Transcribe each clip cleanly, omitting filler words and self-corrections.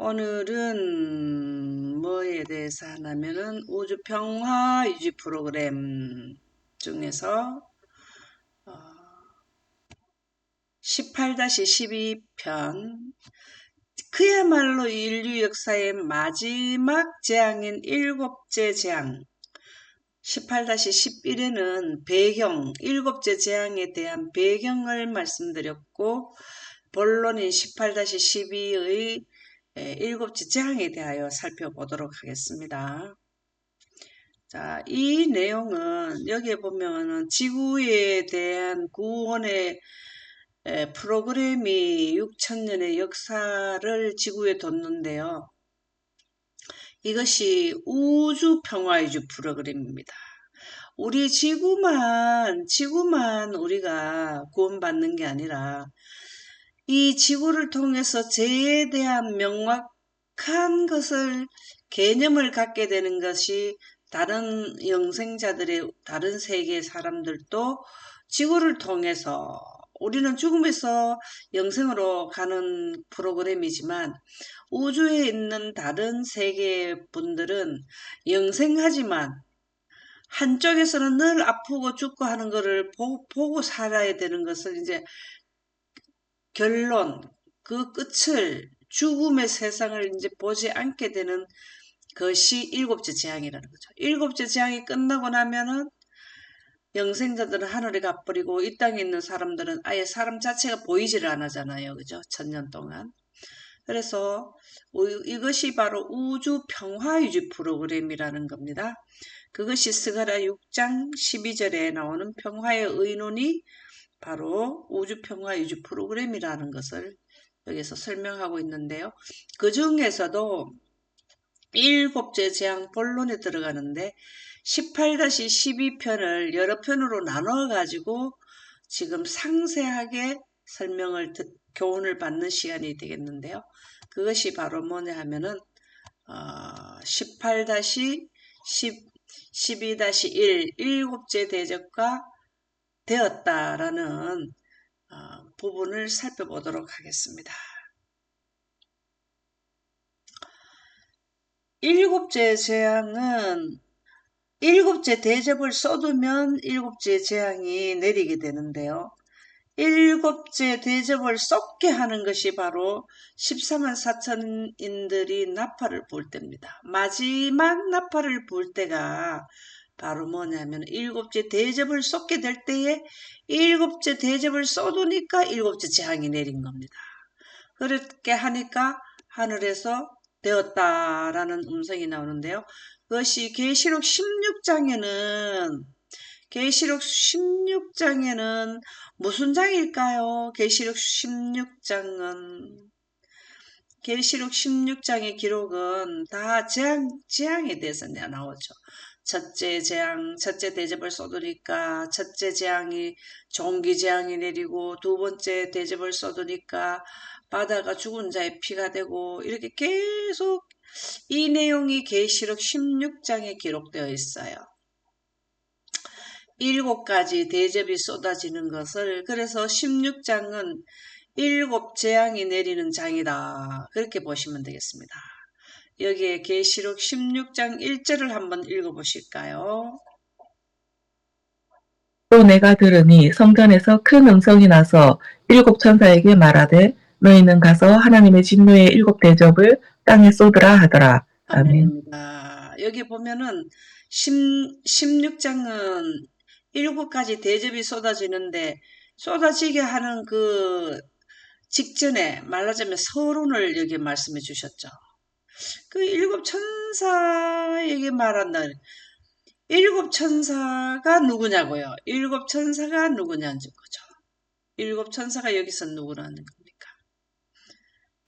오늘은 뭐에 대해서 하냐면은 우주평화 유지 프로그램 중에서 18-12편 그야말로 인류 역사의 마지막 재앙인 일곱째 재앙 18-11에는 배경, 일곱째 재앙에 대한 배경을 말씀드렸고 본론인 18-12의 일곱째 재앙에 대하여 살펴보도록 하겠습니다. 자, 이 내용은 여기에 보면은 지구에 대한 구원의 프로그램이 6천년의 역사를 지구에 뒀는데요. 이것이 우주평화유지 프로그램입니다. 우리 지구만 우리가 구원받는 게 아니라 이 지구를 통해서 죄에 대한 명확한 것을 개념을 갖게 되는 것이 다른 영생자들의 다른 세계의 사람들도 지구를 통해서 우리는 죽음에서 영생으로 가는 프로그램이지만 우주에 있는 다른 세계 분들은 영생하지만 한쪽에서는 늘 아프고 죽고 하는 것을 보고 살아야 되는 것을 이제 결론, 그 끝을 죽음의 세상을 이제 보지 않게 되는 것이 일곱째 재앙이라는 거죠. 일곱째 재앙이 끝나고 나면은 영생자들은 하늘에 가버리고 이 땅에 있는 사람들은 아예 사람 자체가 보이지를 않았잖아요. 그죠? 1000년 동안. 그래서 이것이 바로 우주 평화유지 프로그램이라는 겁니다. 그것이 스가랴 6장 12절에 나오는 평화의 의논이 바로 우주평화유지 프로그램이라는 것을 여기서 설명하고 있는데요. 그 중에서도 일곱째 재앙 본론에 들어가는데 18-12편을 여러 편으로 나눠 가지고 지금 상세하게 설명을 교훈을 받는 시간이 되겠는데요. 그것이 바로 뭐냐 하면은 12-1 일곱째 대접과 되었다라는 부분을 살펴보도록 하겠습니다. 일곱째 재앙은 일곱째 대접을 쏟으면 일곱째 재앙이 내리게 되는데요. 일곱째 대접을 쏟게 하는 것이 바로 14만 4천인들이 나팔을 불 때입니다. 마지막 나팔을 불 때가 바로 뭐냐면 일곱째 대접을 쏟게 될 때에 일곱째 대접을 쏟으니까 일곱째 재앙이 내린 겁니다. 그렇게 하니까 하늘에서 되었다라는 음성이 나오는데요. 그것이 계시록 16장에는 무슨 장일까요? 계시록 16장의 기록은 다 재앙에 대해서 나오죠. 첫째 재앙, 첫째 대접을 쏟으니까 첫째 재앙이 종기 재앙이 내리고 두 번째 대접을 쏟으니까 바다가 죽은 자의 피가 되고 이렇게 계속 이 내용이 계시록 16장에 기록되어 있어요. 7가지 대접이 쏟아지는 것을 그래서 16장은 7 재앙이 내리는 장이다. 그렇게 보시면 되겠습니다. 여기에 계시록 16장 1절을 한번 읽어보실까요? 또 내가 들으니 성전에서 큰 음성이 나서 7 천사에게 말하되 너희는 가서 하나님의 진노의 7 대접을 땅에 쏟으라 하더라. 아멘. 아멘입니다. 여기 보면은 16장은 7가지 대접이 쏟아지는데 쏟아지게 하는 그 직전에 말하자면 서론을 여기 말씀해 주셨죠. 그 7 천사에게 말한다. 7 천사가 누구냐고요? 7 천사가 누구냐는 거죠. 7 천사가 여기서 누구라는 겁니까?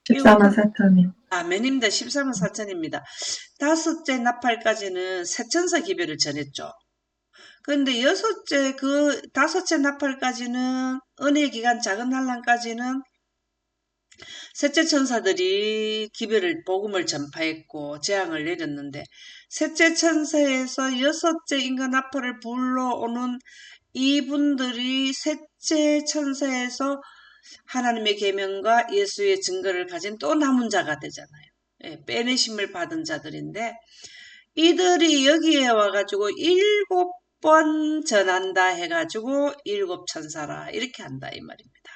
14만 4천이요. 아멘입니다. 14만 4천입니다. 5째 나팔까지는 세천사 기별을 전했죠. 그런데 5째 나팔까지는 은혜 기간 작은 환란까지는 셋째 천사들이 복음을 전파했고 재앙을 내렸는데 셋째 천사에서 6째 인간 나팔을 불러오는 이분들이 셋째 천사에서 하나님의 계명과 예수의 증거를 가진 또 남은 자가 되잖아요. 빼내심을 받은 자들인데 이들이 여기에 와가지고 7번 전한다 해가지고 7천사라 이렇게 한다 이 말입니다.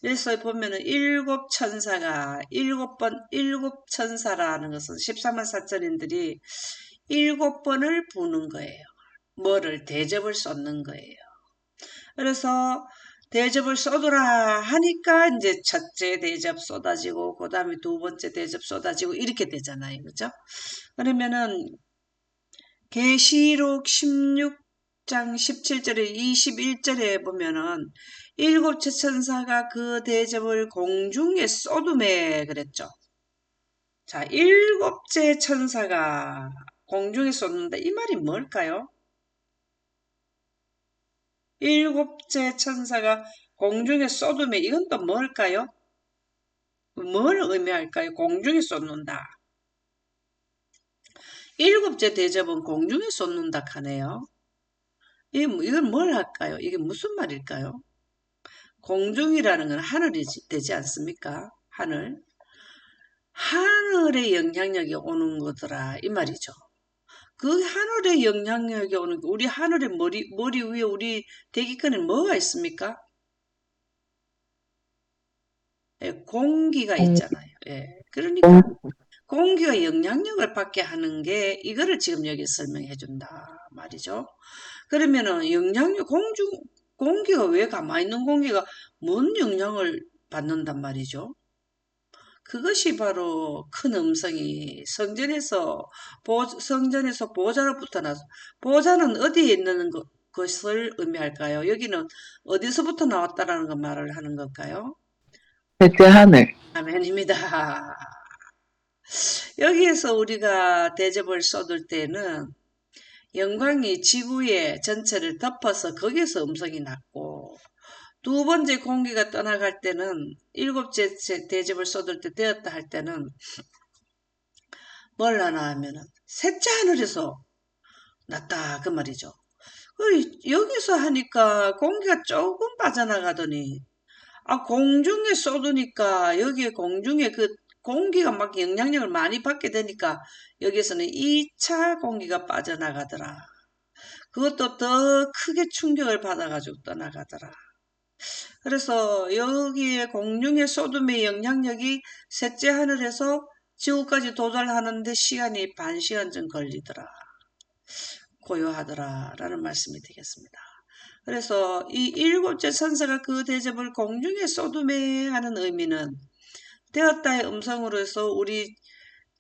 그래서 보면은 7천사가 7번 7천사라는 것은 14만 4천인들이 7번을 부는 거예요. 뭐를 대접을 쏟는 거예요. 그래서 대접을 쏟으라 하니까 이제 첫째 대접 쏟아지고 그 다음에 두 번째 대접 쏟아지고 이렇게 되잖아요. 그죠? 그러면은 계시록 16장 17절에 21절에 보면은 일곱째 천사가 그 대접을 공중에 쏟음에 그랬죠. 자, 일곱째 천사가 공중에 쏟는다. 이 말이 뭘까요? 일곱째 천사가 공중에 쏟음에 이건 또 뭘까요? 뭘 의미할까요? 공중에 쏟는다. 일곱째 대접은 공중에 쏟는다 하네요. 이건 뭘 할까요? 이게 무슨 말일까요? 공중이라는 건 하늘이 되지 않습니까? 하늘. 하늘의 영향력이 오는 거더라. 이 말이죠. 그 하늘의 영향력이 오는 거, 우리 하늘의 머리 위에 우리 대기권에 뭐가 있습니까? 예, 공기가 공, 있잖아요. 예. 그러니까 공, 공기가 영향력을 받게 하는 게 이거를 지금 여기 설명해 준다 말이죠. 그러면은 공기가 왜 가만히 있는 공기가 뭔 영향을 받는단 말이죠. 그것이 바로 큰 음성이 성전에서 보좌로부터 나서 보좌는 어디에 있는 것을 의미할까요? 여기는 어디서부터 나왔다라는 거 말을 하는 걸까요? 셋째 하늘, 아멘입니다. 여기에서 우리가 대접을 쏟을 때는 영광이 지구의 전체를 덮어서 거기서 음성이 났고 두 번째 공기가 떠나갈 때는 일곱째 대접을 쏟을 때 되었다 할 때는 뭘 하나 하면은 셋째 하늘에서 났다 그 말이죠. 여기서 하니까 공기가 조금 빠져나가더니 공중에 쏟으니까 여기에 공중에 그 공기가 막 영향력을 많이 받게 되니까 여기서는 2차 공기가 빠져나가더라. 그것도 더 크게 충격을 받아가지고 떠나가더라. 그래서 여기에 공중의 소돔의 영향력이 셋째 하늘에서 지구까지 도달하는데 시간이 반 시간쯤 걸리더라. 고요하더라. 라는 말씀이 되겠습니다. 그래서 이 일곱째 천사가 그 대접을 공중에 쏟음에 하는 의미는 되었다의 음성으로서 우리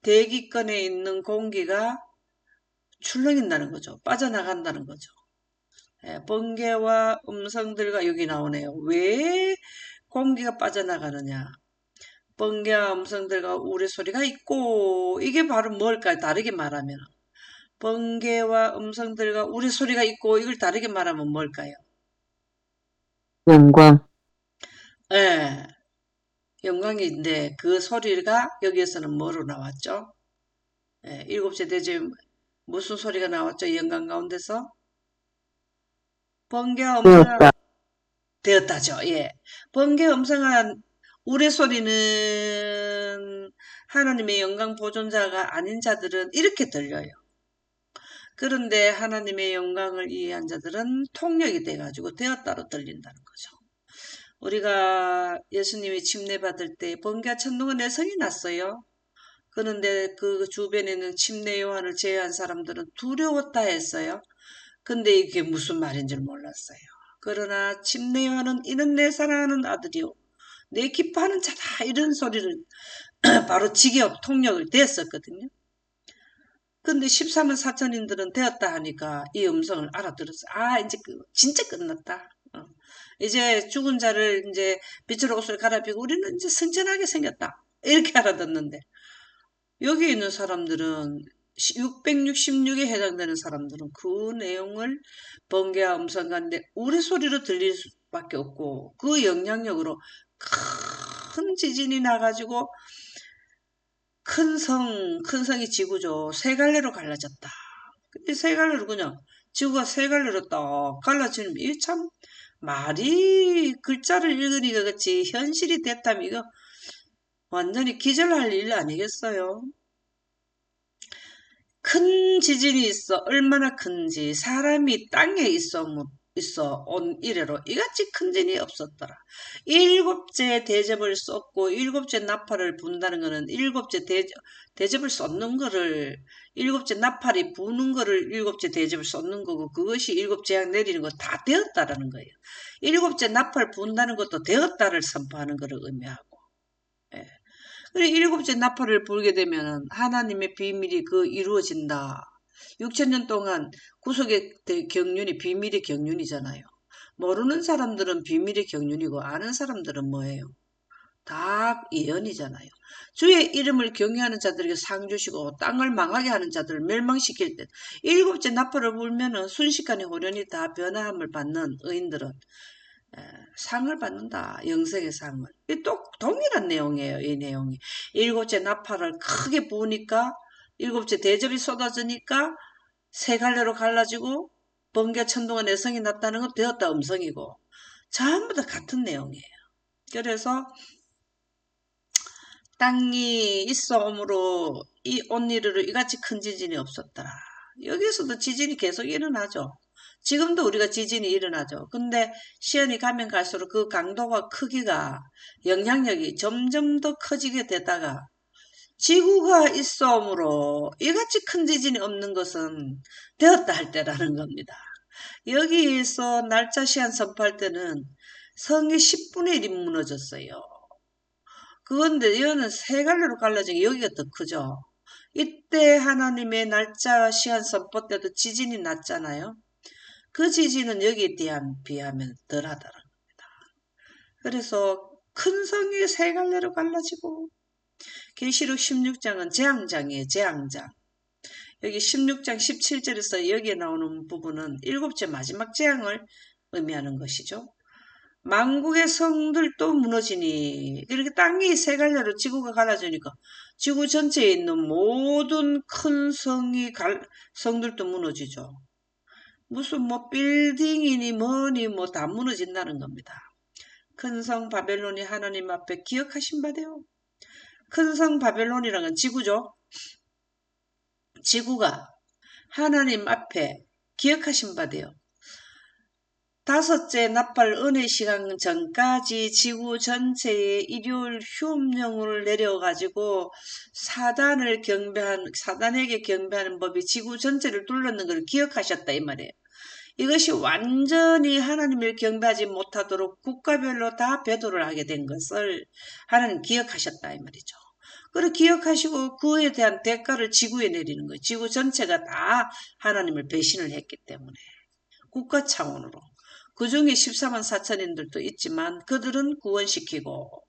대기권에 있는 공기가 출렁인다는 거죠. 빠져나간다는 거죠. 번개와 음성들과 여기 나오네요. 왜 공기가 빠져나가느냐? 번개와 음성들과 우레소리가 있고 이게 바로 뭘까요? 다르게 말하면 번개와 음성들과 우레소리가 있고 이걸 다르게 말하면 뭘까요? 영광, 예, 영광인데 그 소리가 여기에서는 뭐로 나왔죠? 일곱째 대접 무슨 소리가 나왔죠? 영광 가운데서 번개와 음성한 되었다. 되었다죠. 예, 번개 음성한 우레소리는 하나님의 영광 보존자가 아닌 자들은 이렇게 들려요. 그런데 하나님의 영광을 이해한 자들은 통역이 돼가지고 되었다로 들린다는 거죠. 우리가 예수님이 침례받을 때 번개와 천둥은 내성이 났어요. 그런데 그 주변에는 침례 요한을 제외한 사람들은 두려웠다 했어요. 근데 이게 무슨 말인지 몰랐어요. 그러나 침례 요한은 이는 내 사랑하는 아들이요 내 기뻐하는 자다 이런 소리를 바로 직역 통역을 됐었거든요. 근데 13만 4천인들은 되었다 하니까 이 음성을 알아들었어요. 이제 진짜 끝났다. 이제 죽은 자를 이제 빛으로 옷을 갈아입히고 우리는 이제 성전하게 생겼다. 이렇게 알아듣는데 여기 있는 사람들은 666에 해당되는 사람들은 그 내용을 번개와 음성 가운데 우레소리로 들릴 수밖에 없고 그 영향력으로 큰 지진이 나가지고 큰 성이 지구죠. 세 갈래로 갈라졌다. 이 세 갈래로 그냥 지구가 세 갈래로 딱 갈라지는 이게 참 말이 글자를 읽으니까 그렇지 현실이 됐다면 이거 완전히 기절할 일 아니겠어요? 큰 지진이 있어. 얼마나 큰지. 사람이 땅에 있어 온 이래로 이같이 큰 지진이 없었더라. 일곱째 대접을 쏟고 일곱째 나팔을 분다는 거는 일곱째 대접을 쏟는 거를, 일곱째 나팔이 부는 거를 일곱째 대접을 쏟는 거고, 그것이 일곱 재앙 내리는 거 다 되었다라는 거예요. 일곱째 나팔 분다는 것도 되었다를 선포하는 것을 의미하고. 예. 그리고 일곱째 나팔을 불게 되면 하나님의 비밀이 그 이루어진다. 6천년 동안 구속의 경륜이 비밀의 경륜이잖아요. 모르는 사람들은 비밀의 경륜이고 아는 사람들은 뭐예요? 다 예언이잖아요. 주의 이름을 경외하는 자들에게 상 주시고 땅을 망하게 하는 자들을 멸망시킬 때 일곱째 나팔을 불면은 순식간에 호련히 다 변화함을 받는 의인들은 상을 받는다. 영생의 상을. 또 동일한 내용이에요. 이 내용이. 일곱째 나팔을 크게 부으니까 일곱째 대접이 쏟아지니까 세 갈래로 갈라지고 번개 천둥의 내성이 났다는 건 되었다 음성이고 전부 다 같은 내용이에요. 그래서 땅이 있어오므로 이 온니르로 이같이 큰 지진이 없었더라. 여기서도 지진이 계속 일어나죠. 지금도 우리가 지진이 일어나죠. 근데 시간이 가면 갈수록 그 강도와 크기가, 영향력이 점점 더 커지게 되다가 지구가 있어오므로 이같이 큰 지진이 없는 것은 되었다 할 때라는 겁니다. 여기에서 날짜 시한 선포할 때는 성이 10분의 1이 무너졌어요. 그건데 이거는 세 갈래로 갈라진 게 여기가 더 크죠. 이때 하나님의 날짜 시한 선포 때도 지진이 났잖아요. 그 지진은 여기에 비하면 덜하더라. 그래서 큰 성이 세 갈래로 갈라지고 계시록 16장은 재앙장이에요. 재앙장. 여기 16장 17절에서 여기에 나오는 부분은 일곱째 마지막 재앙을 의미하는 것이죠. 만국의 성들도 무너지니, 이렇게 땅이 세 갈래로 지구가 갈라지니까 지구 전체에 있는 모든 큰 성들도 무너지죠. 무슨 뭐 빌딩이니 뭐니 뭐 다 무너진다는 겁니다. 큰 성 바벨론이 하나님 앞에 기억하신 바되요. 큰 성 바벨론이라는 건 지구죠. 지구가 하나님 앞에 기억하신 바되요. 다섯째 나팔 은혜 시간 전까지 지구 전체에 일요일 휴업령을 내려가지고 사단에게 경배하는 법이 지구 전체를 둘렀는 걸 기억하셨다 이 말이에요. 이것이 완전히 하나님을 경배하지 못하도록 국가별로 다 배도를 하게 된 것을 하나님 기억하셨다 이 말이죠. 그리고 기억하시고 그에 대한 대가를 지구에 내리는 거예요. 지구 전체가 다 하나님을 배신을 했기 때문에 국가 차원으로. 그 중에 14만 4천인들도 있지만 그들은 구원시키고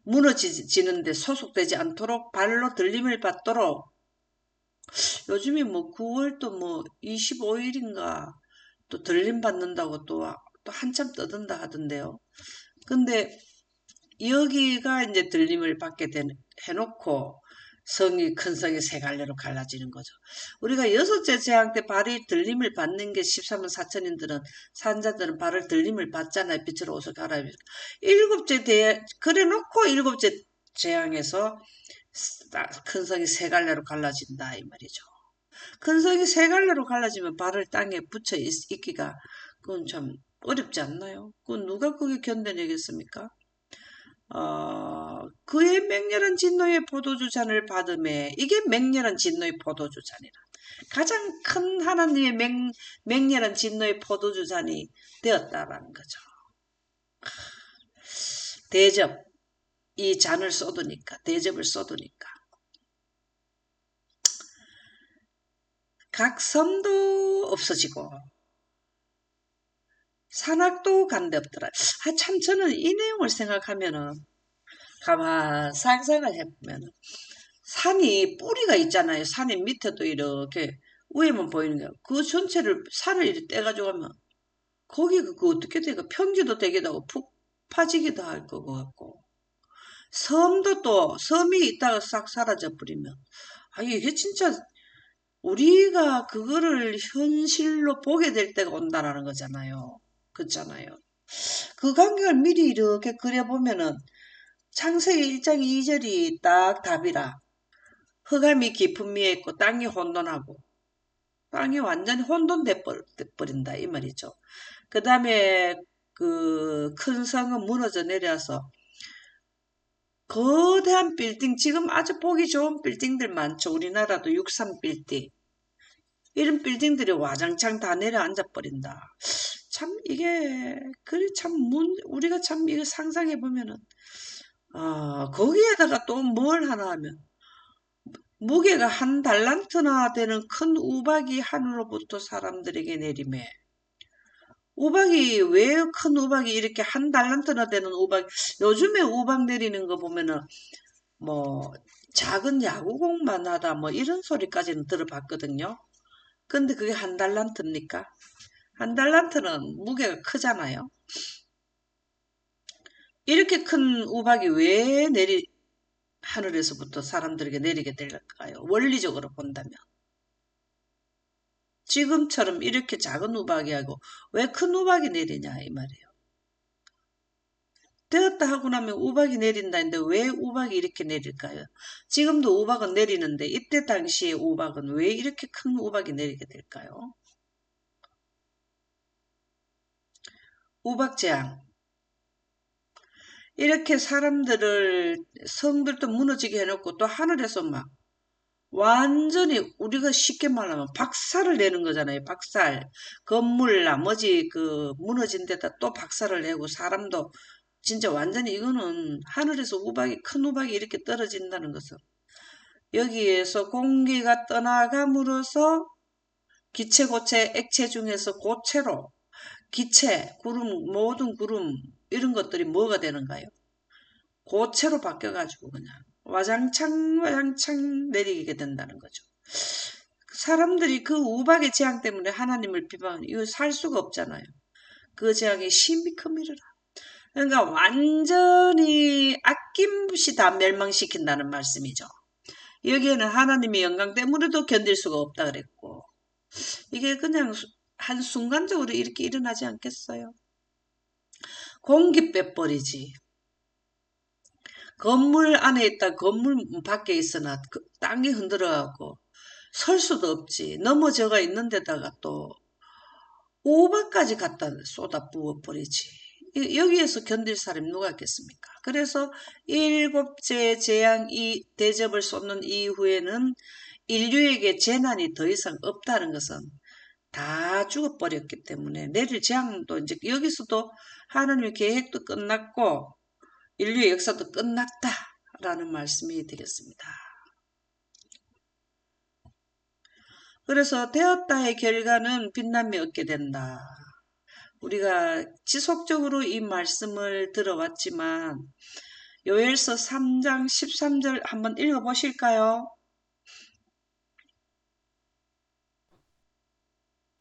무너지는데 소속되지 않도록 발로 들림을 받도록, 요즘에 뭐 9월도 뭐 25일인가 또 들림 받는다고 또 한참 떠든다 하던데요. 근데 여기가 이제 들림을 받게 해놓고 큰 성이 세 갈래로 갈라지는 거죠. 우리가 여섯째 재앙 때 발이 들림을 받는 게 13만 4천인들은, 산자들은 발을 들림을 받잖아요. 빛으로 옷을 갈아입고. 그래 놓고 일곱째 재앙에서 큰 성이 세 갈래로 갈라진다 이 말이죠. 큰 성이 세 갈래로 갈라지면 발을 땅에 붙여 있기가 그건 참 어렵지 않나요? 그건 누가 그게 견뎌내겠습니까? 그의 맹렬한 진노의 포도주 잔을 받음에, 이게 맹렬한 진노의 포도주 잔이라. 가장 큰 하나님의 맹렬한 진노의 포도주 잔이 되었다라는 거죠. 대접, 이 잔을 쏟으니까, 대접을 쏟으니까. 각 섬도 없어지고 산악도 간데 없더라. 참 저는 이 내용을 생각하면은 가만 상상을 해보면은 산이 뿌리가 있잖아요. 산이 밑에도 이렇게 위에만 보이는 거예요. 그 전체를 산을 이렇게 떼가지고 하면 거기가 그 어떻게 돼가 평지도 되기도 하고 푹 파지기도 할 것 같고, 섬도 또 섬이 있다가 싹 사라져 버리면 이게 진짜 우리가 그거를 현실로 보게 될 때가 온다라는 거잖아요. 그렇잖아요. 그 광경을 미리 이렇게 그려보면은 창세기 1장 2절이 딱 답이라. 흑암이 깊은 미에 있고 땅이 혼돈하고 땅이 완전히 혼돈돼 버린다 이 말이죠. 그 다음에 그 큰 성은 무너져 내려서 거대한 빌딩, 지금 아주 보기 좋은 빌딩들 많죠. 우리나라도 63 빌딩. 이런 빌딩들이 와장창 다 내려앉아 버린다. 참 이게 그래 참 우리가 참 이거 상상해 보면은 거기에다가 또 뭘 하나 하면 무게가 한 달란트나 되는 큰 우박이 하늘로부터 사람들에게 내리매. 우박이 왜 큰 우박이 이렇게 한 달란트나 되는 우박, 요즘에 우박 내리는 거 보면은 뭐 작은 야구공만 하다 뭐 이런 소리까지는 들어봤거든요. 근데 그게 한 달란트입니까? 한 달란트는 무게가 크잖아요. 이렇게 큰 우박이 왜 하늘에서부터 사람들에게 내리게 될까요? 원리적으로 본다면. 지금처럼 이렇게 작은 우박이 하고 왜 큰 우박이 내리냐 이 말이에요. 되었다 하고 나면 우박이 내린다는데 왜 우박이 이렇게 내릴까요? 지금도 우박은 내리는데 이때 당시의 우박은 왜 이렇게 큰 우박이 내리게 될까요? 우박재앙. 이렇게 사람들을 성들도 무너지게 해놓고 또 하늘에서 막 완전히 우리가 쉽게 말하면 박살을 내는 거잖아요. 박살. 건물, 나머지 그 무너진 데다 또 박살을 내고 사람도 진짜 완전히 이거는 하늘에서 큰 우박이 이렇게 떨어진다는 것은 여기에서 공기가 떠나감으로써 기체, 고체, 액체 중에서 고체로 기체, 구름, 모든 구름 이런 것들이 뭐가 되는가요? 고체로 바뀌어가지고 그냥 와장창 와장창 내리게 된다는 거죠. 사람들이 그 우박의 재앙 때문에 하나님을 비방하는 이거 살 수가 없잖아요. 그 재앙이 심히 큼이르라. 그러니까 완전히 아낌없이 다 멸망시킨다는 말씀이죠. 여기에는 하나님의 영광 때문에도 견딜 수가 없다 그랬고 이게 그냥 한순간적으로 이렇게 일어나지 않겠어요? 공기 빼버리지. 건물 안에 있다 건물 밖에 있으나 땅이 흔들어가고 설 수도 없지. 넘어져가 있는 데다가 또 오박까지 갖다 쏟아 부어버리지. 여기에서 견딜 사람이 누가 있겠습니까? 그래서 일곱째 재앙 이 대접을 쏟는 이후에는 인류에게 재난이 더 이상 없다는 것은 다 죽어버렸기 때문에 내릴 재앙도 이제 여기서도 하나님의 계획도 끝났고 인류의 역사도 끝났다라는 말씀이 되겠습니다. 그래서 되었다의 결과는 빛남이 얻게 된다. 우리가 지속적으로 이 말씀을 들어왔지만 요엘서 3장 13절 한번 읽어보실까요?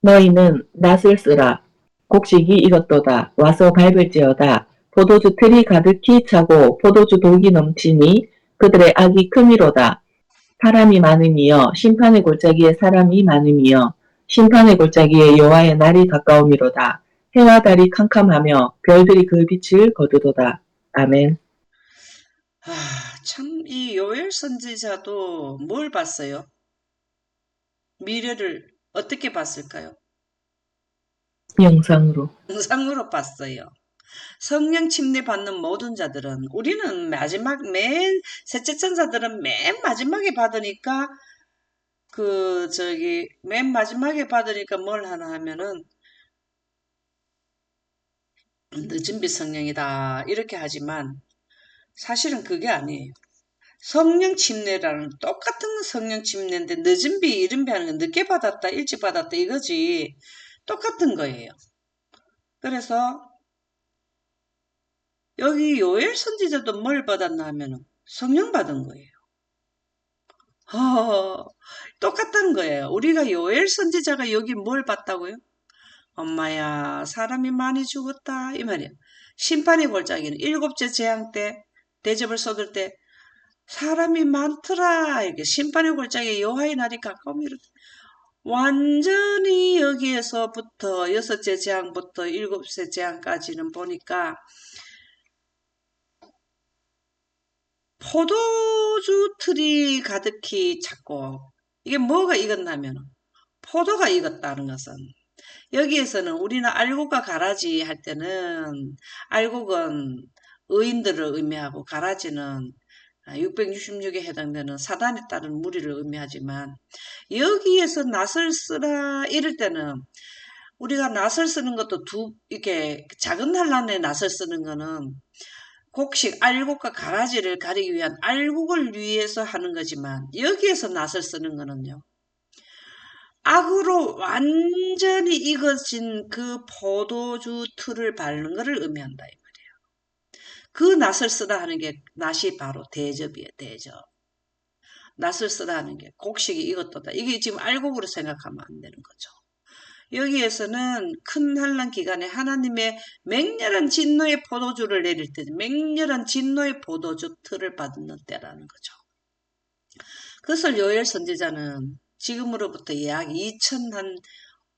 너희는 낫을 쓰라. 곡식이 익었도다. 와서 밟을지어다. 포도주 틀이 가득히 차고 포도주 독이 넘치니 그들의 악이 크미로다. 사람이 많음이여 심판의 골짜기에 사람이 많음이여 심판의 골짜기에 여호와의 날이 가까움이로다. 해와 달이 캄캄하며 별들이 그 빛을 거두도다. 아멘. 참 이 요엘 선지자도 뭘 봤어요? 미래를 어떻게 봤을까요? 영상으로. 상으로 봤어요. 성령 침례 받는 모든 자들은 우리는 마지막 맨 셋째 천사들은 맨 마지막에 받으니까 맨 마지막에 받으니까 뭘 하나 하면은 늦은 빛 성령이다 이렇게 하지만 사실은 그게 아니에요. 성령 침례라는 똑같은 성령 침례인데 늦은 비 이른 비 하는 건 늦게 받았다 일찍 받았다 이거지 똑같은 거예요. 그래서 여기 요엘 선지자도 뭘 받았나 하면은 성령 받은 거예요. 똑같다는 거예요. 우리가 요엘 선지자가 여기 뭘 봤다고요? 엄마야, 사람이 많이 죽었다. 이 말이야. 심판의 골짜기는 일곱째 재앙 때, 대접을 쏟을 때, 사람이 많더라. 이렇게 심판의 골짜기에 여호와의 날이 가까움이라. 완전히 여기에서부터 여섯째 재앙부터 일곱째 재앙까지는 보니까 포도주 틀이 가득히 찼고, 이게 뭐가 익었냐면 포도가 익었다는 것은, 여기에서는 우리는 알곡과 가라지 할 때는 알곡은 의인들을 의미하고 가라지는 666에 해당되는 사단에 따른 무리를 의미하지만, 여기에서 낫을 쓰라 이럴 때는 우리가 낫을 쓰는 것도 이렇게 작은 한란에 낫을 쓰는 거는 곡식 알곡과 가라지를 가리기 위한 알곡을 위해서 하는 거지만, 여기에서 낫을 쓰는 거는요, 악으로 완전히 익어진 그 포도주 틀을 바르는 것을 의미한다. 그 낫을 쓰다 하는 게 낫이 바로 대접이에요. 대접. 낫을 쓰다 하는 게 곡식이 익었다. 이게 지금 알곡으로 생각하면 안 되는 거죠. 여기에서는 큰 환란 기간에 하나님의 맹렬한 진노의 포도주를 내릴 때, 맹렬한 진노의 포도주 틀을 받는 때라는 거죠. 그것을 요엘 선지자는 지금으로부터 약 2000한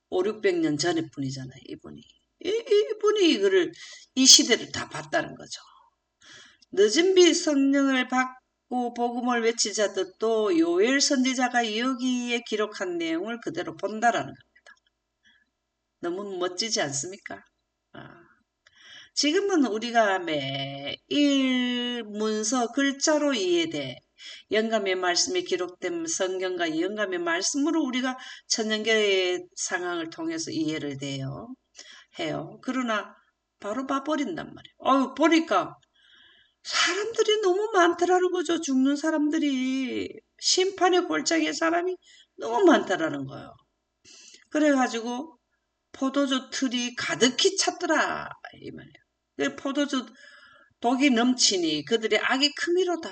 5, 600년 전의 분이잖아요. 이분이 이 시대를 다 봤다는 거죠. 늦은 빛 성령을 받고 복음을 외치자들도 요엘 선지자가 여기에 기록한 내용을 그대로 본다라는 겁니다. 너무 멋지지 않습니까? 지금은 우리가 매일 문서 글자로 이해돼 영감의 말씀이 기록된 성경과 영감의 말씀으로 우리가 천년교회의 상황을 통해서 이해를 해요. 그러나 바로 봐버린단 말이에요. 보니까 사람들이 너무 많더라는 거죠. 죽는 사람들이. 심판의 골짜기에 사람이 너무 많더라는 거예요. 그래가지고 포도주 틀이 가득히 찼더라 이 말이에요. 포도주 독이 넘치니 그들의 악이 크미로다.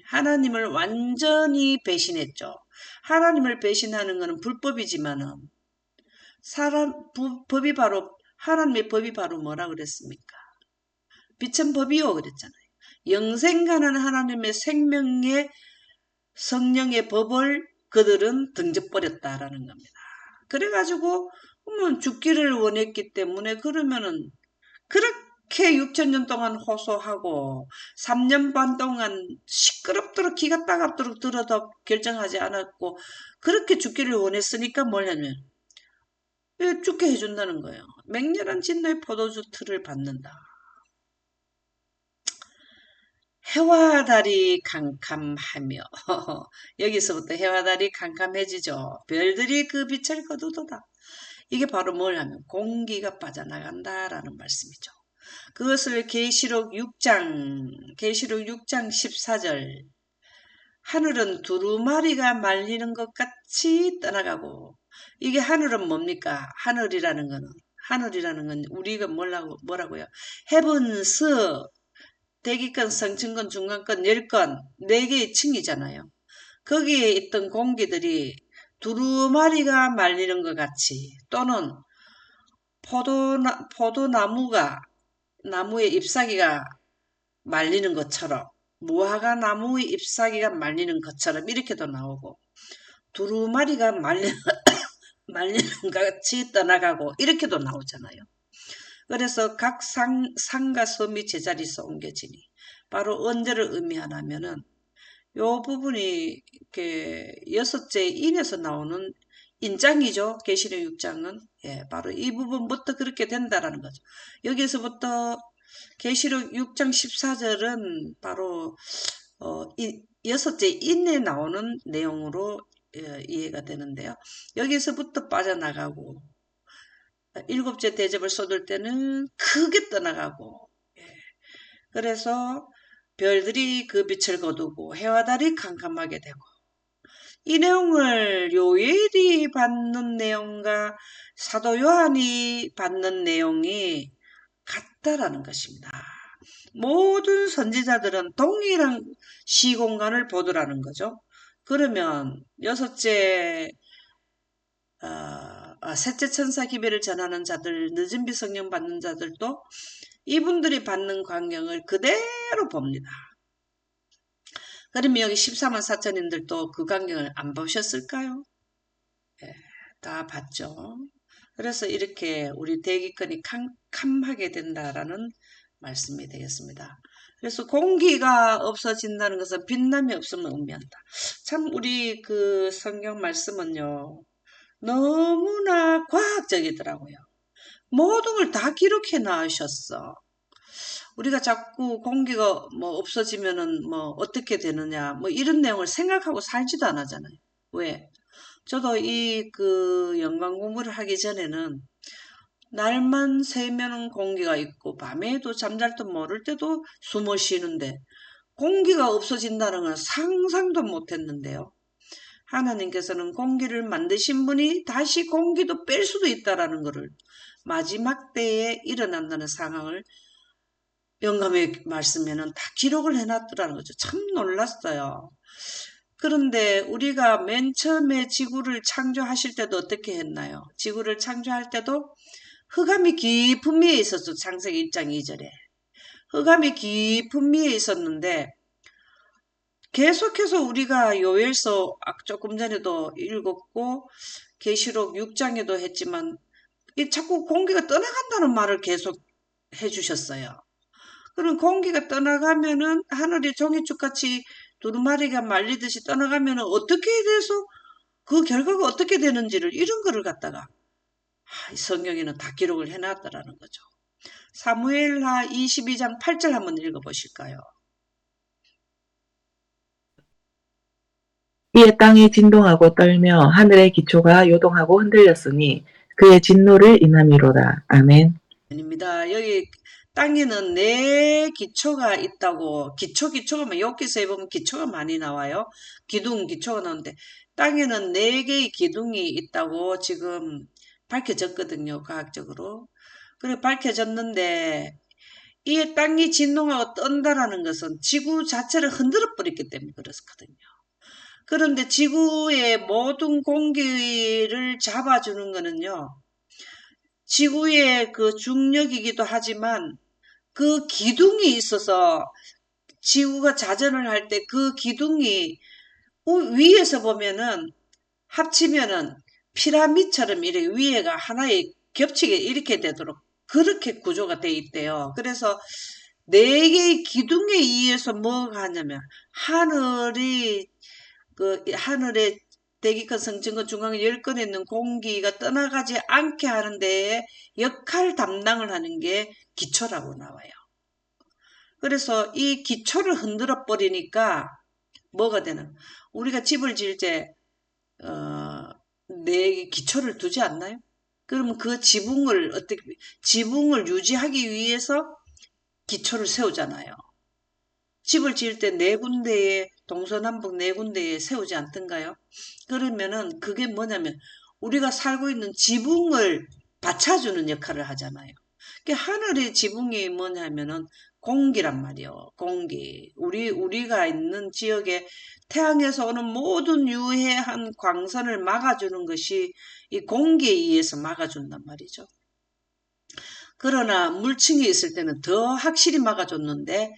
하나님을 완전히 배신했죠. 하나님을 배신하는 것은 불법이지만은 법이 바로 하나님의 법이 바로 뭐라 그랬습니까? 빛은 법이요 그랬잖아요. 영생가는 하나님의 생명의 성령의 법을 그들은 등져버렸다라는 겁니다. 그래가지고 죽기를 원했기 때문에 그러면은 그렇게 6천년 동안 호소하고 3년 반 동안 시끄럽도록 기가 따갑도록 들어도 결정하지 않았고 그렇게 죽기를 원했으니까 뭐냐면 죽게 해준다는 거예요. 맹렬한 진노의 포도주 틀을 받는다. 해와 달이 캄캄하며 여기서부터 해와 달이 캄캄해지죠. 별들이 그 빛을 거두도다. 이게 바로 뭐냐면 공기가 빠져나간다라는 말씀이죠. 그것을 계시록 6장 14절 하늘은 두루마리가 말리는 것 같이 떠나가고 이게 하늘은 뭡니까? 하늘이라는 건 우리가 뭐라고요? 헤븐스 대기권, 성층권, 중간권, 열권 4개의 층이잖아요. 거기에 있던 공기들이 두루마리가 말리는 것 같이 또는 나무의 잎사귀가 말리는 것처럼 무화과 나무의 잎사귀가 말리는 것처럼 이렇게도 나오고 두루마리가 말리는 것 같이 떠나가고 이렇게도 나오잖아요. 그래서 각 산과 섬이 제자리에서 옮겨지니 바로 언제를 의미하냐면은 요 부분이 이렇게 6째 인에서 나오는 인장이죠. 계시록 6장은 바로 이 부분부터 그렇게 된다라는 거죠. 여기서부터 계시록 6장 14절은 바로 6째 인에 나오는 내용으로 이해가 되는데요. 여기서부터 빠져나가고 7째 대접을 쏟을 때는 크게 떠나가고 그래서 별들이 그 빛을 거두고 해와 달이 캄캄하게 되고 이 내용을 요엘이 받는 내용과 사도 요한이 받는 내용이 같다라는 것입니다. 모든 선지자들은 동일한 시공간을 보더라는 거죠. 그러면 셋째 천사 기별을 전하는 자들, 늦은 비 성령 받는 자들도 이분들이 받는 광경을 그대로 봅니다. 그러면 여기 14만 4천인들도 그 광경을 안 보셨을까요? 다 봤죠. 그래서 이렇게 우리 대기권이 캄캄하게 된다라는 말씀이 되겠습니다. 그래서 공기가 없어진다는 것은 빛남이 없음을 의미한다. 참 우리 그 성경 말씀은요. 너무나 과학적이더라고요. 모든 걸 다 기록해 놔으셨어. 우리가 자꾸 공기가 뭐 없어지면은 뭐 어떻게 되느냐, 뭐 이런 내용을 생각하고 살지도 않았잖아요. 왜? 저도 이 그 연관 공부를 하기 전에는 날만 새면 공기가 있고 밤에도 잠잘 때 모를 때도 숨을 쉬는데 공기가 없어진다는 건 상상도 못 했는데요. 하나님께서는 공기를 만드신 분이 다시 공기도 뺄 수도 있다라는 것을 마지막 때에 일어난다는 상황을 영감의 말씀에는 다 기록을 해놨더라는 거죠. 참 놀랐어요. 그런데 우리가 맨 처음에 지구를 창조하실 때도 어떻게 했나요? 지구를 창조할 때도 흑암이 깊은 미에 있었죠. 창세기 1장 2절에. 흑암이 깊은 미에 있었는데 계속해서 우리가 요엘서 조금 전에도 읽었고 계시록 6장에도 했지만 자꾸 공기가 떠나간다는 말을 계속 해주셨어요. 그럼 공기가 떠나가면은 하늘이 종이축같이 두루마리가 말리듯이 떠나가면은 어떻게 돼서 그 결과가 어떻게 되는지를 이런 거를 갖다가 성경에는 다 기록을 해놨더라는 거죠. 사무엘하 22장 8절 한번 읽어보실까요? 이에 땅이 진동하고 떨며 하늘의 기초가 요동하고 흔들렸으니 그의 진노를 인함이로다. 아멘. 아닙니다. 여기 땅에는 네 기초가 있다고 기초가 뭐 여기서 해보면 기초가 많이 나와요. 기초가 나오는데 땅에는 네 개의 기둥이 있다고 지금 밝혀졌거든요. 과학적으로. 그래 밝혀졌는데 이 땅이 진동하고 떤다라는 것은 지구 자체를 흔들어 버렸기 때문에 그렇거든요. 그런데 지구의 모든 공기를 잡아주는 거는요. 지구의 그 중력이기도 하지만 그 기둥이 있어서 지구가 자전을 할 때 그 기둥이 위에서 보면은 합치면은 피라미드처럼 이렇게 위에가 하나에 겹치게 이렇게 되도록 그렇게 구조가 돼 있대요. 그래서 네 개의 기둥에 의해서 뭐가 하냐면 하늘이 그 하늘에 대기권, 성층권, 중앙에 열권에 있는 공기가 떠나가지 않게 하는 데에 역할 담당을 하는 게 기초라고 나와요. 그래서 이 기초를 흔들어 버리니까 뭐가 되는? 우리가 집을 지을 때 내 기초를 두지 않나요? 그러면 그 지붕을 어떻게 지붕을 유지하기 위해서 기초를 세우잖아요. 집을 지을 때 네 군데에 동서남북 네 군데에 세우지 않던가요? 그러면은 그게 뭐냐면 우리가 살고 있는 지붕을 받쳐주는 역할을 하잖아요. 하늘의 지붕이 뭐냐면은 공기란 말이요. 공기. 우리가 있는 지역에 태양에서 오는 모든 유해한 광선을 막아주는 것이 이 공기에 의해서 막아준단 말이죠. 그러나 물층이 있을 때는 더 확실히 막아줬는데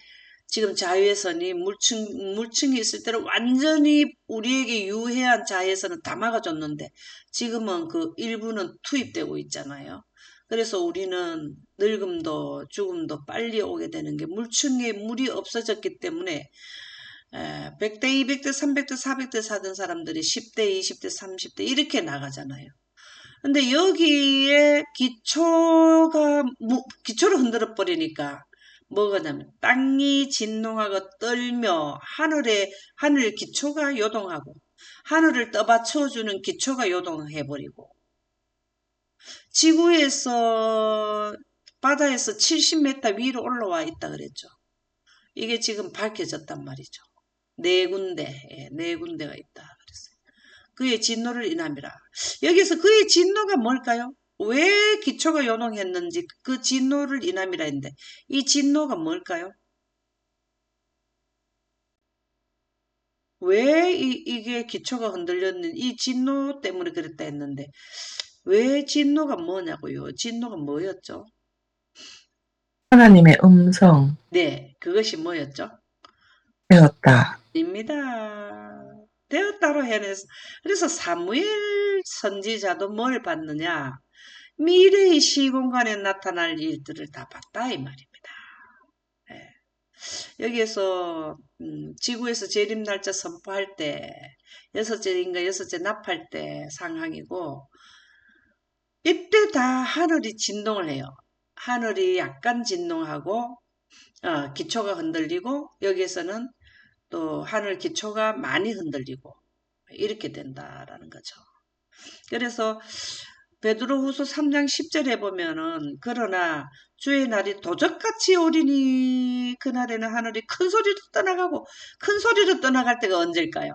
지금 자외선이 물층이 있을 때는 완전히 우리에게 유해한 자외선은 다 막아줬는데 지금은 그 일부는 투입되고 있잖아요. 그래서 우리는 늙음도 죽음도 빨리 오게 되는 게 물층에 물이 없어졌기 때문에 100대, 200대, 300대, 400대 사던 사람들이 10대, 20대, 30대 이렇게 나가잖아요. 근데 여기에 기초를 흔들어 버리니까 뭐가냐면 땅이 진동하고 떨며 하늘 기초가 요동하고 하늘을 떠받쳐주는 기초가 요동해 버리고 지구에서 바다에서 70m 위로 올라와 있다 그랬죠. 이게 지금 밝혀졌단 말이죠. 네 군데가 있다 그랬어요. 그의 진노를 인함이라. 여기서 그의 진노가 뭘까요? 왜 기초가 요동했는지 그 진노를 인함이라 했는데 이 진노가 뭘까요? 왜 이게 기초가 흔들렸는지 이 진노 때문에 그랬다 했는데 왜 진노가 뭐냐고요? 진노가 뭐였죠? 하나님의 음성 네, 그것이 뭐였죠? 되었다. 입니다. 되었다로 해내서 그래서 사무엘 선지자도 뭘 봤느냐? 미래의 시공간에 나타날 일들을 다 봤다 이 말입니다. 예. 여기에서 지구에서 재림 날짜 선포할 때 여섯째인가 여섯째 납할 때 상황이고 이때 다 하늘이 진동을 해요. 하늘이 약간 진동하고 기초가 흔들리고 여기에서는 또 하늘 기초가 많이 흔들리고 이렇게 된다라는 거죠. 그래서 베드로후서 3장 10절에 보면은 그러나 주의 날이 도적같이 오리니 그날에는 하늘이 큰 소리로 떠나가고 큰 소리로 떠나갈 때가 언제일까요?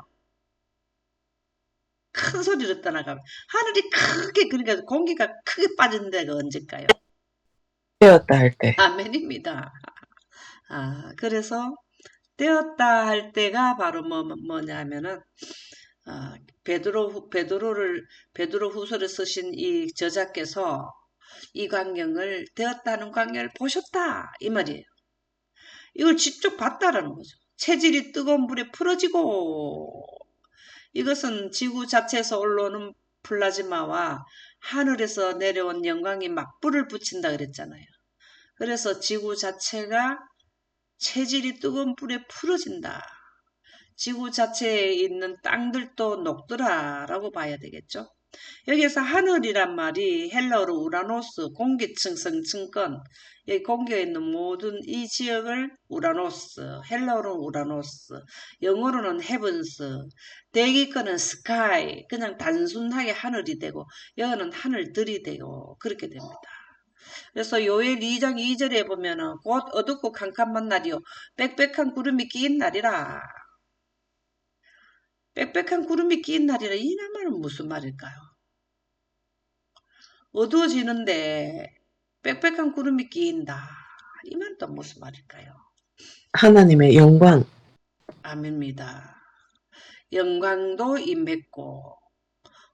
큰 소리로 떠나가면 하늘이 크게 그러니까 공기가 크게 빠진 데가 언제일까요? 되었다 할 때. 아멘입니다. 그래서 되었다 할 때가 바로 뭐냐면은 베드로 후서를 쓰신 이 저자께서 이 광경을 되었다는 광경을 보셨다 이 말이에요. 이걸 직접 봤다라는 거죠. 체질이 뜨거운 불에 풀어지고 이것은 지구 자체에서 올라오는 플라즈마와 하늘에서 내려온 영광이 맞불을 붙인다 그랬잖아요. 그래서 지구 자체가 체질이 뜨거운 불에 풀어진다. 지구 자체에 있는 땅들도 녹더라라고 봐야 되겠죠. 여기에서 하늘이란 말이 헬라어로 우라노스, 공기층성층권, 여기 공기에 있는 모든 이 지역을 우라노스, 헬라어로는 우라노스, 영어로는 헤븐스, 대기권은 스카이, 그냥 단순하게 하늘이 되고 여기는 하늘들이 되고 그렇게 됩니다. 그래서 요엘 2장 2절에 보면은 곧 어둡고 캄캄한 날이요 빽빽한 구름이 끼인 날이라. 빽빽한 구름이 끼인 날이라 이 말은 무슨 말일까요? 어두워지는데 빽빽한 구름이 끼인다. 이 말은 또 무슨 말일까요? 하나님의 영광. 아멘입니다. 영광도 임했고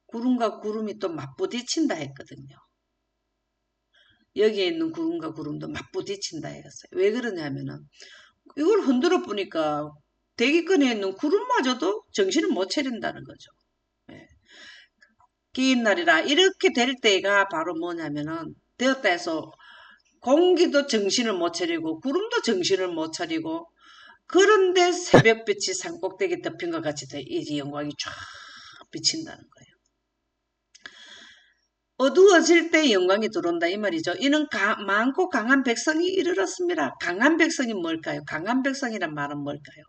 구름과 구름이 또 맞부딪힌다 했거든요. 여기에 있는 구름과 구름도 맞부딪힌다 했어요. 왜 그러냐면은 이걸 흔들어 보니까 대기권에 있는 구름마저도 정신을 못 차린다는 거죠. 예. 긴 날이라 이렇게 될 때가 바로 뭐냐면은 되었다 해서 공기도 정신을 못 차리고 구름도 정신을 못 차리고 그런데 새벽빛이 산꼭대기 덮인 것 같이 이 영광이 쫙 비친다는 거예요. 어두워질 때 영광이 들어온다 이 말이죠. 이는 많고 강한 백성이 이르렀습니다. 강한 백성이 뭘까요? 강한 백성이란 말은 뭘까요?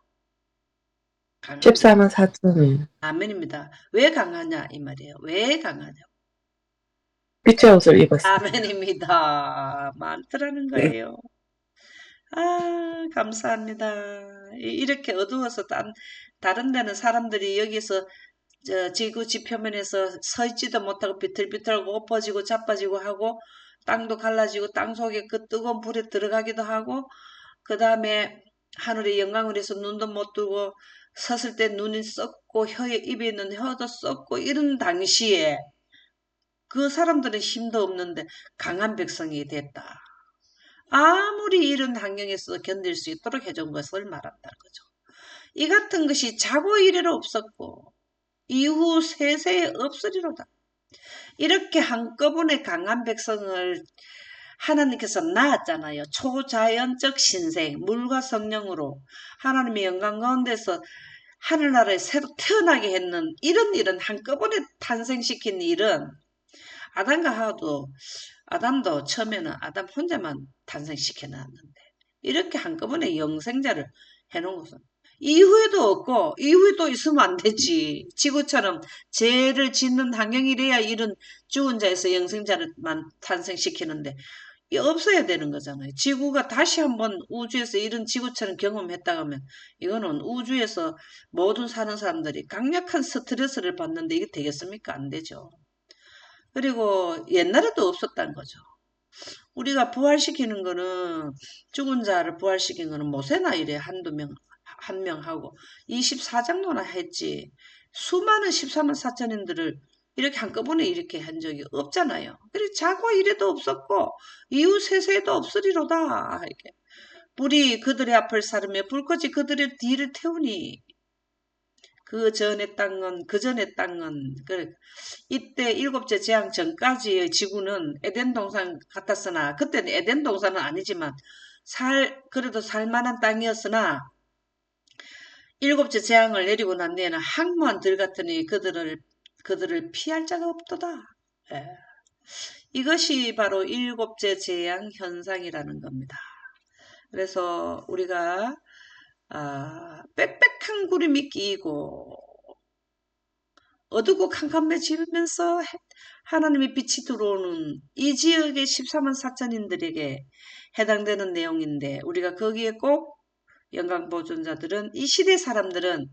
강한 14만 4천을 아멘입니다. 왜 강하냐 이 말이에요. 왜 강하냐. 빛의 옷을 입었습니다. 아멘입니다. 많더라는 네. 거예요. 감사합니다. 이렇게 어두워서 다른 데는 사람들이 여기서 지구 지표면에서 서 있지도 못하고 비틀비틀하고 엎어지고 자빠지고 하고 땅도 갈라지고 땅 속에 그 뜨거운 불에 들어가기도 하고 그 다음에 하늘의 영광을 해서 눈도 못 뜨고 섰을 때 눈이 썩고 입에 있는 혀도 썩고 이런 당시에 그 사람들은 힘도 없는데 강한 백성이 됐다. 아무리 이런 환경에서 견딜 수 있도록 해준 것을 말한다는 거죠. 이 같은 것이 자고 이래로 없었고 이후 세세에 없으리로다. 이렇게 한꺼번에 강한 백성을 하나님께서 낳았잖아요. 초자연적 신생, 물과 성령으로 하나님의 영광 가운데서 하늘나라에 새로 태어나게 했는 이런 한꺼번에 탄생시킨 일은 아담과 아담도 처음에는 아담 혼자만 탄생시켜 놨는데 이렇게 한꺼번에 영생자를 해놓은 것은 이후에도 없고 이후에도 있으면 안 되지. 지구처럼 죄를 짓는 환경이래야 이런 죽은 자에서 영생자를만 탄생시키는데 없어야 되는 거잖아요. 지구가 다시 한번 우주에서 이런 지구처럼 경험했다 하면 이거는 우주에서 모든 사는 사람들이 강력한 스트레스를 받는데 이게 되겠습니까? 안 되죠. 그리고 옛날에도 없었다는 거죠. 우리가 부활시키는 거는 죽은 자를 부활시키는 거는 모세나 이래 한 명 하고 24장로나 했지. 수많은 14만 4천인들을 이렇게 한꺼번에 이렇게 한 적이 없잖아요. 그래 자고 이래도 없었고 이후 세세에도 없으리로다. 이렇게. 불이 그들의 앞을 사르며 불꽃이 그들의 뒤를 태우니 그 전의 땅은 이때 일곱째 재앙 전까지의 지구는 에덴 동산 같았으나 그때는 에덴 동산은 아니지만 그래도 살만한 땅이었으나 일곱째 재앙을 내리고 난 뒤에는 항모한 들 같으니 그들을 피할 자가 없도다. 예. 이것이 바로 일곱째 재앙 현상이라는 겁니다. 그래서 우리가 빽빽한 구름이 끼고 어두고 캄캄해지면서 하나님의 빛이 들어오는 이 지역의 14만 4천인들에게 해당되는 내용인데 우리가 거기에 꼭 영광보존자들은 이 시대 사람들은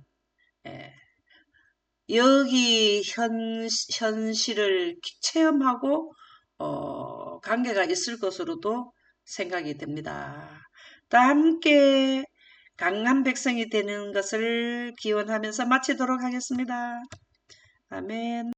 여기 현실을 체험하고 관계가 있을 것으로도 생각이 됩니다. 다 함께 강한 백성이 되는 것을 기원하면서 마치도록 하겠습니다. 아멘.